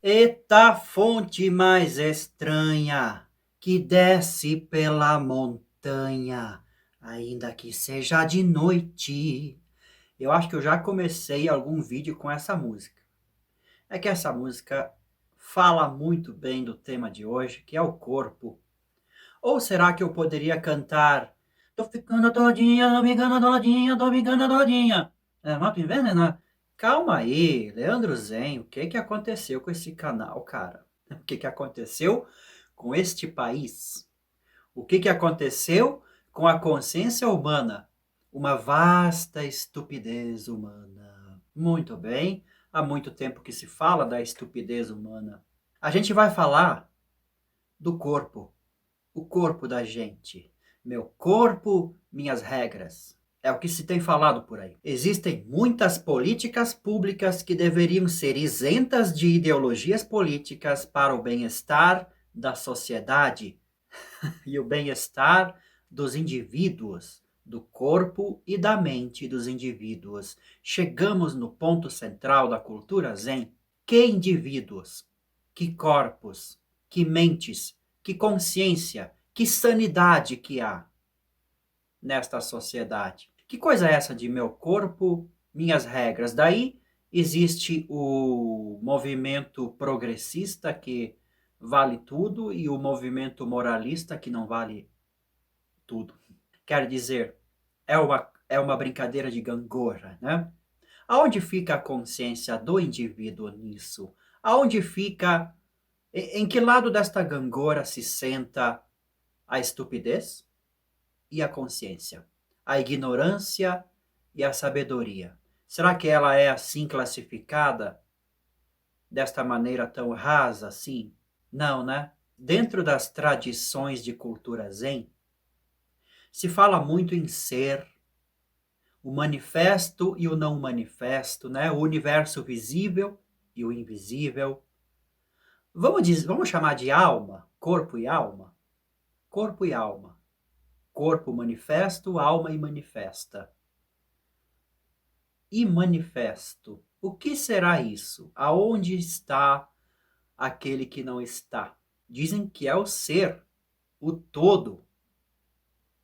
Eita fonte mais estranha, que desce pela montanha, ainda que seja de noite. Eu acho que eu já comecei algum vídeo com essa música. É que essa música fala muito bem do tema de hoje, que é o corpo. Ou será que eu poderia cantar Tô ficando todinha, tô ficando todinha, tô ficando todinha. É, mato envenenado. Calma aí, Leandro Zen, o que que aconteceu com esse canal, cara? O que que aconteceu com este país? O que que aconteceu com a consciência humana? Uma vasta estupidez humana. Muito bem, há muito tempo que se fala da estupidez humana. A gente vai falar do corpo, o corpo da gente. Meu corpo, minhas regras. É o que se tem falado por aí. Existem muitas políticas públicas que deveriam ser isentas de ideologias políticas para o bem-estar da sociedade e o bem-estar dos indivíduos, do corpo e da mente dos indivíduos. Chegamos no ponto central da cultura Zen. Que indivíduos, que corpos, que mentes, que consciência, que sanidade que há nesta sociedade. Que coisa é essa de meu corpo, minhas regras? Daí existe o movimento progressista que vale tudo e o movimento moralista que não vale tudo. Quer dizer, é uma brincadeira de gangorra, né? Aonde fica a consciência do indivíduo nisso? Aonde fica, em que lado desta gangorra se senta a estupidez e a consciência? A ignorância e a sabedoria? Será que ela é assim classificada desta maneira tão rasa assim? Não, né? Dentro das tradições de cultura zen, se fala muito em ser, o manifesto e o não manifesto, né? O universo visível e o invisível. Vamos chamar de alma, corpo e alma? Corpo e alma. Corpo manifesto, alma imanifesta. Imanifesto. O que será isso? Aonde está aquele que não está? Dizem que é o ser, o todo.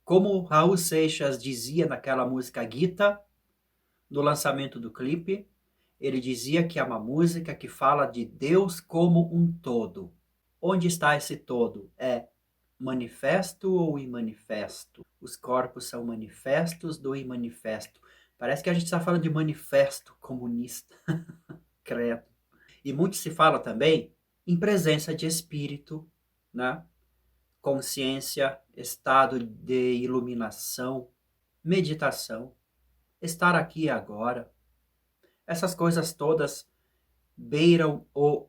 Como Raul Seixas dizia naquela música Gita, no lançamento do clipe, ele dizia que é uma música que fala de Deus como um todo. Onde está esse todo? É manifesto ou imanifesto? Os corpos são manifestos do imanifesto. Parece que a gente está falando de manifesto comunista, credo. E muito se fala também em presença de espírito, né? Consciência, estado de iluminação, meditação, estar aqui e agora. Essas coisas todas beiram o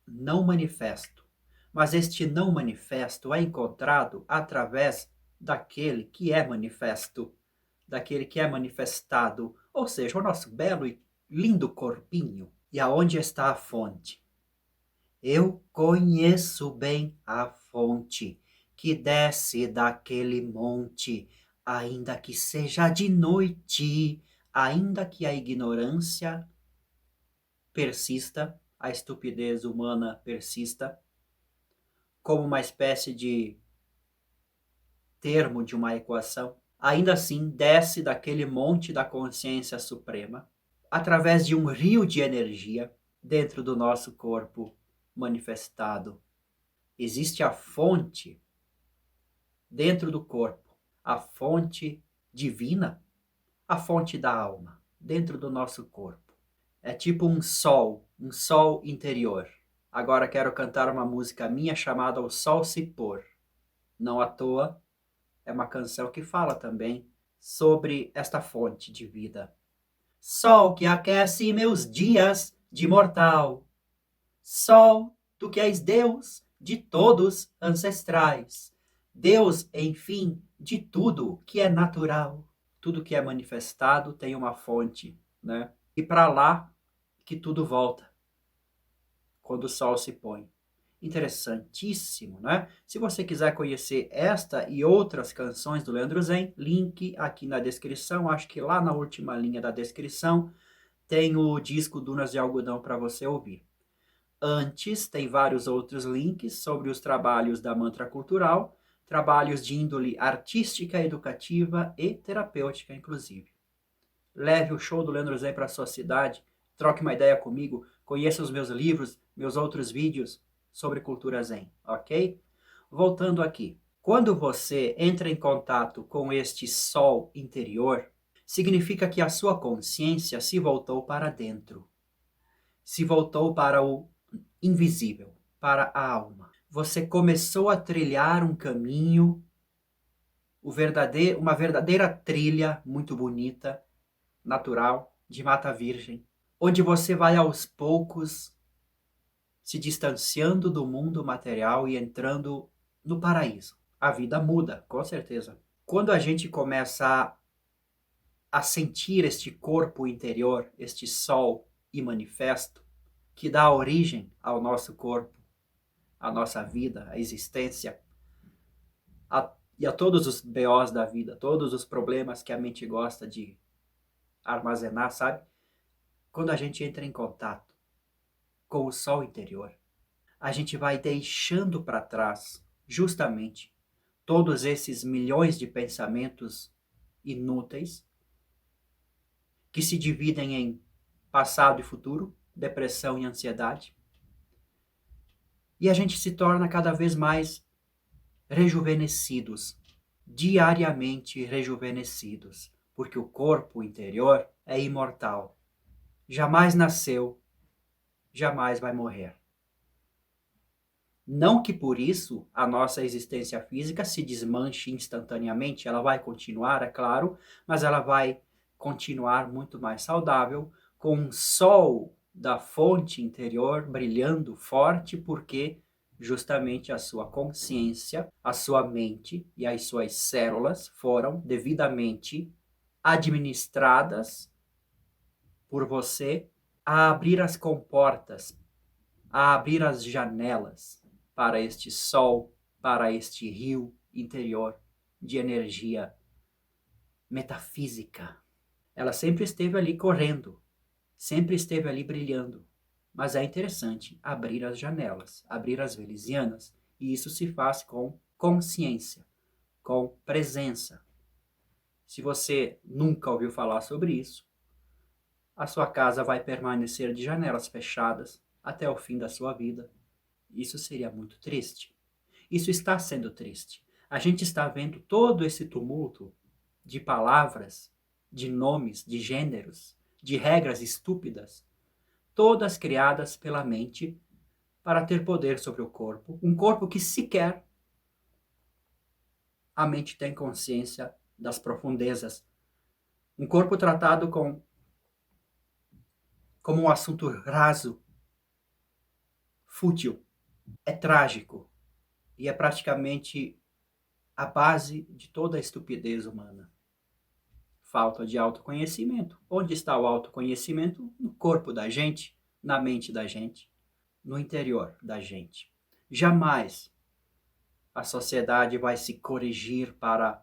não manifesto. Mas este não manifesto é encontrado através daquele que é manifesto, daquele que é manifestado, ou seja, o nosso belo e lindo corpinho. E aonde está a fonte? Eu conheço bem a fonte que desce daquele monte, ainda que seja de noite, ainda que a ignorância persista, a estupidez humana persista, como uma espécie de termo de uma equação, ainda assim desce daquele monte da consciência suprema, através de um rio de energia dentro do nosso corpo manifestado. Existe a fonte dentro do corpo, a fonte divina, a fonte da alma, dentro do nosso corpo. É tipo um sol interior. Agora quero cantar uma música minha chamada O Sol Se Pôr. Não à toa, é uma canção que fala também sobre esta fonte de vida. Sol que aquece meus dias de mortal. Sol, tu que és Deus de todos ancestrais. Deus, enfim, de tudo que é natural. Tudo que é manifestado tem uma fonte, né? E para lá que tudo volta quando o sol se põe. Interessantíssimo, né? Se você quiser conhecer esta e outras canções do Leandro Zen, link aqui na descrição. Acho que lá na última linha da descrição tem o disco Dunas de Algodão para você ouvir. Antes, tem vários outros links sobre os trabalhos da Mantra Cultural, trabalhos de índole artística, educativa e terapêutica, inclusive. Leve o show do Leandro Zen para a sua cidade, troque uma ideia comigo, conheça os meus livros, meus outros vídeos sobre cultura Zen, ok? Voltando aqui. Quando você entra em contato com este sol interior, significa que a sua consciência se voltou para dentro, se voltou para o invisível, para a alma. Você começou a trilhar um caminho, uma verdadeira trilha muito bonita, natural, de Mata Virgem, onde você vai aos poucos se distanciando do mundo material e entrando no paraíso. A vida muda, com certeza. Quando a gente começa a sentir este corpo interior, este sol e manifesto, que dá origem ao nosso corpo, à nossa vida, à existência, e a todos os BOs da vida, todos os problemas que a mente gosta de armazenar, sabe? Quando a gente entra em contato com o sol interior, a gente vai deixando para trás justamente todos esses milhões de pensamentos inúteis que se dividem em passado e futuro, depressão e ansiedade. E a gente se torna cada vez mais rejuvenescidos, diariamente rejuvenescidos, porque o corpo interior é imortal. Jamais nasceu, jamais vai morrer. Não que por isso a nossa existência física se desmanche instantaneamente, ela vai continuar, é claro, mas ela vai continuar muito mais saudável, com um sol da fonte interior brilhando forte, porque justamente a sua consciência, a sua mente e as suas células foram devidamente administradas por você a abrir as comportas, a abrir as janelas para este sol, para este rio interior de energia metafísica. Ela sempre esteve ali correndo, sempre esteve ali brilhando. Mas é interessante abrir as janelas, abrir as venezianas, e isso se faz com consciência, com presença. Se você nunca ouviu falar sobre isso, a sua casa vai permanecer de janelas fechadas até o fim da sua vida. Isso seria muito triste. Isso está sendo triste. A gente está vendo todo esse tumulto de palavras, de nomes, de gêneros, de regras estúpidas, todas criadas pela mente para ter poder sobre o corpo, um corpo que sequer a mente tem consciência das profundezas. Um corpo tratado como um assunto raso, fútil. É trágico e é praticamente a base de toda a estupidez humana. Falta de autoconhecimento. Onde está o autoconhecimento? No corpo da gente, na mente da gente, no interior da gente. Jamais a sociedade vai se corrigir para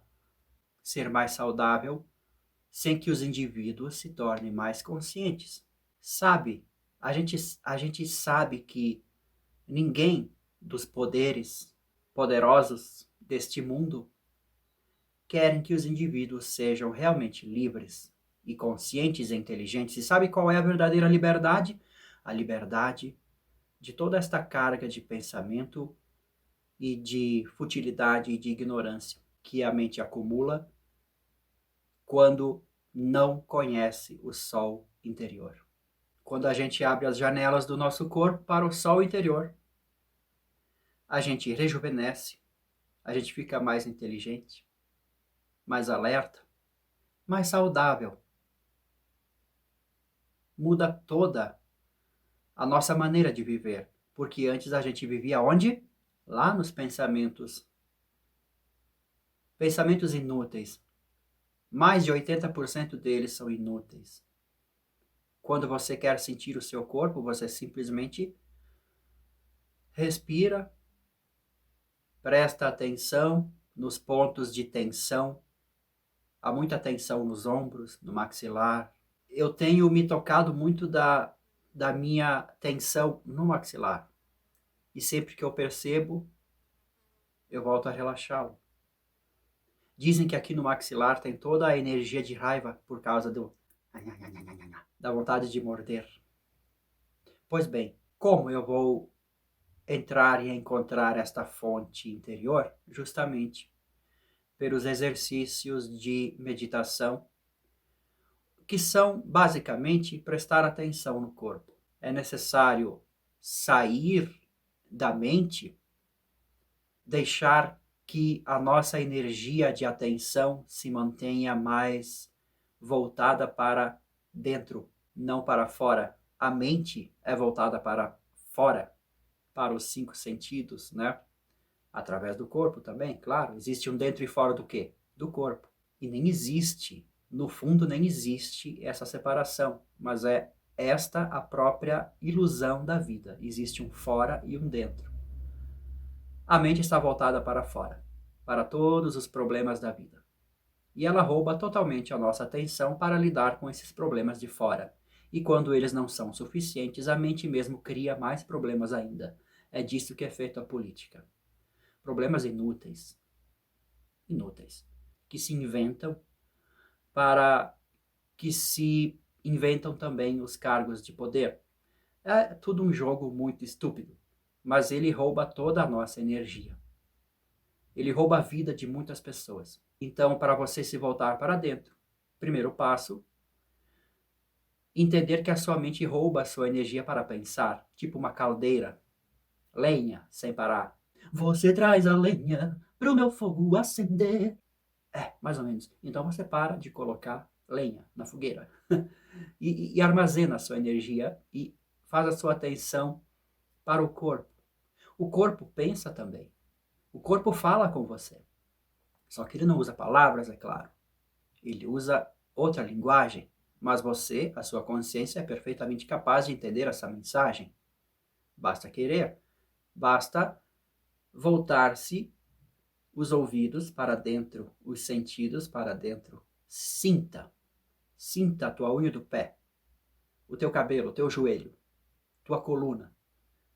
ser mais saudável sem que os indivíduos se tornem mais conscientes. Sabe, a gente sabe que ninguém dos poderosos deste mundo querem que os indivíduos sejam realmente livres e conscientes e inteligentes. E sabe qual é a verdadeira liberdade? A liberdade de toda esta carga de pensamento e de futilidade e de ignorância que a mente acumula quando não conhece o sol interior. Quando a gente abre as janelas do nosso corpo para o sol interior, a gente rejuvenesce, a gente fica mais inteligente, mais alerta, mais saudável. Muda toda a nossa maneira de viver, porque antes a gente vivia onde? Lá nos pensamentos. Pensamentos inúteis. Mais de 80% deles são inúteis. Quando você quer sentir o seu corpo, você simplesmente respira, presta atenção nos pontos de tensão. Há muita tensão nos ombros, no maxilar. Eu tenho me tocado muito da minha tensão no maxilar. E sempre que eu percebo, eu volto a relaxá-lo. Dizem que aqui no maxilar tem toda a energia de raiva por causa da vontade de morder. Pois bem, como eu vou entrar e encontrar esta fonte interior? Justamente pelos exercícios de meditação, que são basicamente prestar atenção no corpo. É necessário sair da mente, deixar que a nossa energia de atenção se mantenha mais voltada para dentro, não para fora. A mente é voltada para fora, para os 5 sentidos, né? Através do corpo também, claro. Existe um dentro e fora do quê? Do corpo. E nem existe, no fundo nem existe essa separação, mas é esta a própria ilusão da vida. Existe um fora e um dentro. A mente está voltada para fora, para todos os problemas da vida. E ela rouba totalmente a nossa atenção para lidar com esses problemas de fora. E quando eles não são suficientes, a mente mesmo cria mais problemas ainda. É disso que é feita a política. Problemas inúteis, que se inventam para que se inventam também os cargos de poder. É tudo um jogo muito estúpido, mas ele rouba toda a nossa energia. Ele rouba a vida de muitas pessoas. Então, para você se voltar para dentro, primeiro passo, entender que a sua mente rouba a sua energia para pensar, tipo uma caldeira, lenha sem parar. Você traz a lenha pro meu fogo acender. É, mais ou menos. Então você para de colocar lenha na fogueira e armazena a sua energia e faz a sua atenção para o corpo. O corpo pensa também. O corpo fala com você. Só que ele não usa palavras, é claro. Ele usa outra linguagem. Mas você, a sua consciência, é perfeitamente capaz de entender essa mensagem. Basta querer. Basta voltar-se os ouvidos para dentro, os sentidos para dentro. Sinta. Sinta a tua unha do pé, o teu cabelo, o teu joelho, tua coluna,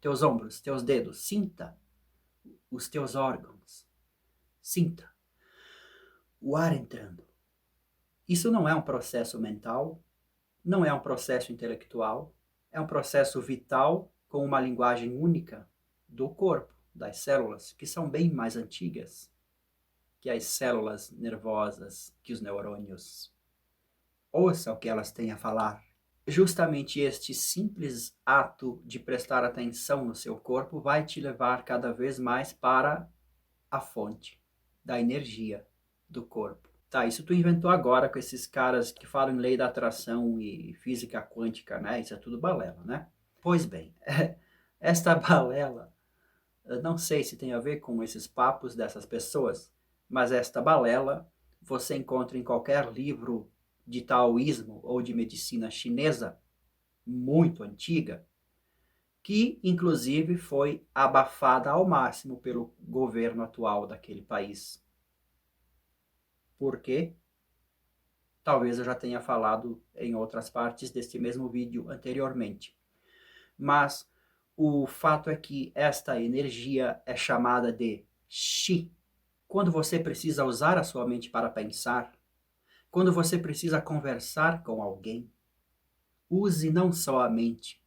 teus ombros, teus dedos. Sinta os teus órgãos. Sinta o ar entrando. Isso não é um processo mental, não é um processo intelectual, é um processo vital com uma linguagem única do corpo, das células, que são bem mais antigas que as células nervosas, que os neurônios. Ouça o que elas têm a falar. Justamente este simples ato de prestar atenção no seu corpo vai te levar cada vez mais para a fonte da energia do corpo. Tá, isso tu inventou agora com esses caras que falam em lei da atração e física quântica, né? Isso é tudo balela, né? Pois bem, esta balela, eu não sei se tem a ver com esses papos dessas pessoas, mas esta balela você encontra em qualquer livro de taoísmo ou de medicina chinesa muito antiga, que inclusive foi abafada ao máximo pelo governo atual daquele país. Por quê? Talvez eu já tenha falado em outras partes deste mesmo vídeo anteriormente. Mas o fato é que esta energia é chamada de Qi. Quando você precisa usar a sua mente para pensar, quando você precisa conversar com alguém, use não só a mente,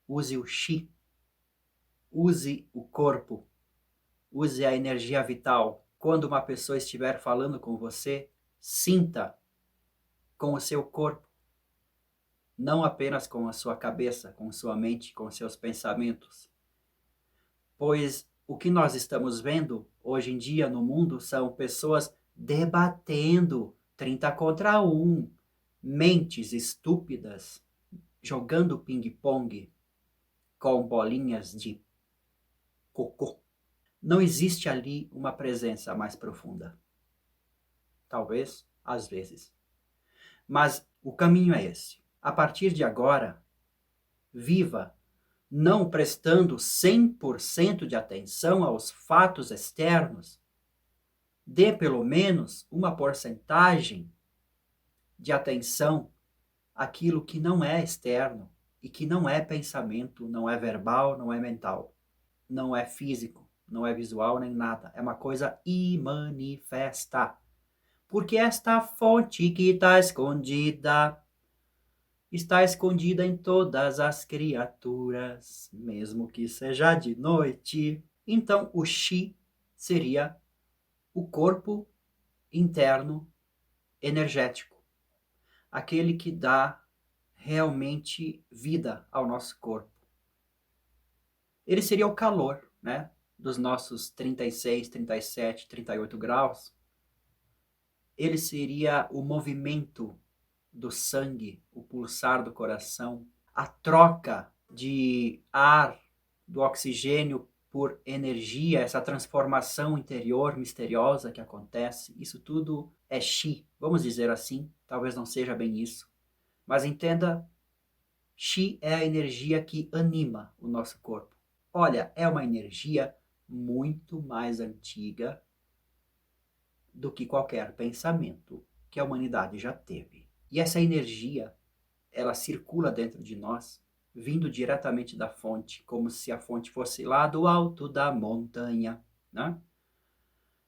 use o Qi, use o corpo, use a energia vital. Quando uma pessoa estiver falando com você, sinta com o seu corpo, não apenas com a sua cabeça, com sua mente, com seus pensamentos. Pois o que nós estamos vendo hoje em dia no mundo são pessoas debatendo 30 contra 1, mentes estúpidas, jogando ping-pong com bolinhas de cocô. Não existe ali uma presença mais profunda. Talvez, às vezes. Mas o caminho é esse. A partir de agora, viva não prestando 100% de atenção aos fatos externos. Dê pelo menos uma porcentagem de atenção àquilo que não é externo, e que não é pensamento, não é verbal, não é mental, não é físico, não é visual nem nada. É uma coisa imanifesta. Porque esta fonte que está escondida em todas as criaturas, mesmo que seja de noite. Então, o Chi seria o corpo interno energético, aquele que dá realmente vida ao nosso corpo. Ele seria o calor, né, dos nossos 36, 37, 38 graus. Ele seria o movimento do sangue, o pulsar do coração, a troca de ar, do oxigênio por energia, essa transformação interior misteriosa que acontece. Isso tudo é Chi, vamos dizer assim. Talvez não seja bem isso, mas entenda, Chi é a energia que anima o nosso corpo. Olha, é uma energia muito mais antiga do que qualquer pensamento que a humanidade já teve. E essa energia, ela circula dentro de nós, vindo diretamente da fonte, como se a fonte fosse lá do alto da montanha, né?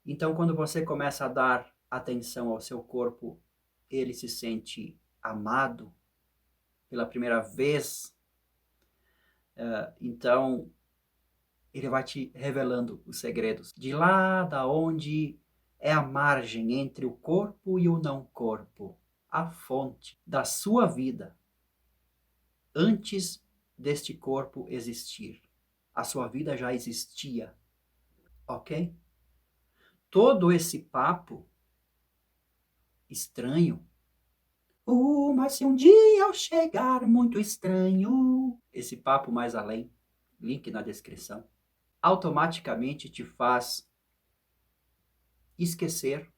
Então, quando você começa a dar atenção ao seu corpo, ele se sente amado pela primeira vez. Então, ele vai te revelando os segredos. De lá da onde é a margem entre o corpo e o não corpo, a fonte da sua vida, antes deste corpo existir. A sua vida já existia, ok? Todo esse papo estranho, mas se um dia eu chegar muito estranho, esse papo mais além, link na descrição, automaticamente te faz esquecer,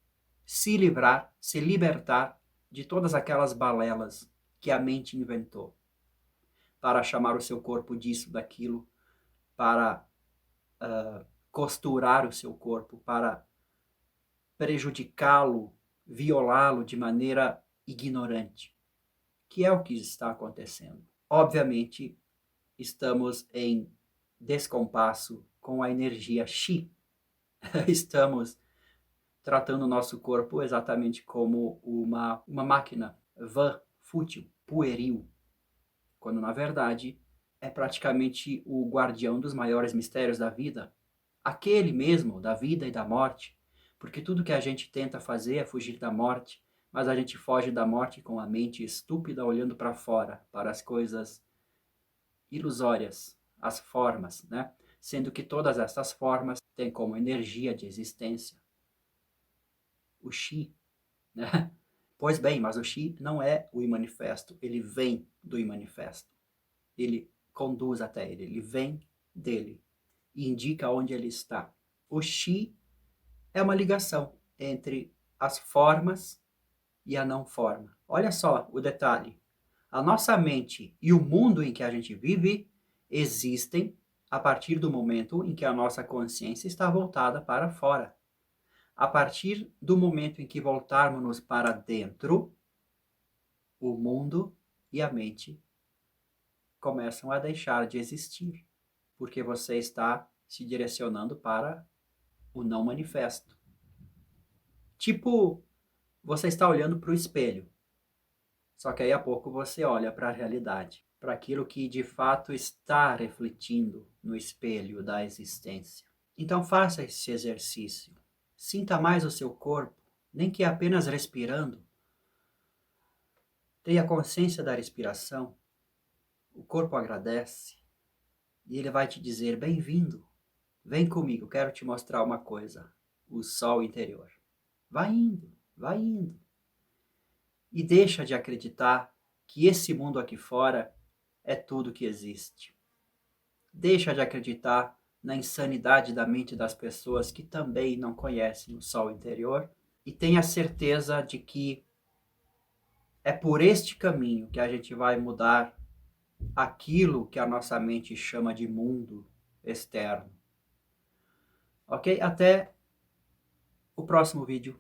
se livrar, se libertar de todas aquelas balelas que a mente inventou para chamar o seu corpo disso, daquilo, para costurar o seu corpo, para prejudicá-lo, violá-lo de maneira ignorante, que é o que está acontecendo. Obviamente, estamos em descompasso com a energia Chi. Estamos tratando o nosso corpo exatamente como uma máquina vã, fútil, pueril, quando na verdade é praticamente o guardião dos maiores mistérios da vida, aquele mesmo da vida e da morte, porque tudo que a gente tenta fazer é fugir da morte, mas a gente foge da morte com a mente estúpida olhando para fora, para as coisas ilusórias, as formas, né? Sendo que todas essas formas têm como energia de existência o Chi, né? Pois bem, mas o Chi não é o imanifesto, ele vem do imanifesto. Ele conduz até ele, ele vem dele e indica onde ele está. O Chi é uma ligação entre as formas e a não forma. Olha só o detalhe. A nossa mente e o mundo em que a gente vive existem a partir do momento em que a nossa consciência está voltada para fora. A partir do momento em que voltarmos para dentro, o mundo e a mente começam a deixar de existir, porque você está se direcionando para o não manifesto. Tipo, você está olhando para o espelho, só que aí a pouco você olha para a realidade, para aquilo que de fato está refletindo no espelho da existência. Então faça esse exercício. Sinta mais o seu corpo, nem que apenas respirando. Tenha consciência da respiração. O corpo agradece e ele vai te dizer: bem-vindo, vem comigo, quero te mostrar uma coisa, o sol interior. Vai indo, vai indo. E deixa de acreditar que esse mundo aqui fora é tudo que existe. Deixa de acreditar na insanidade da mente das pessoas que também não conhecem o sol interior e tenha certeza de que é por este caminho que a gente vai mudar aquilo que a nossa mente chama de mundo externo. Ok? Até o próximo vídeo.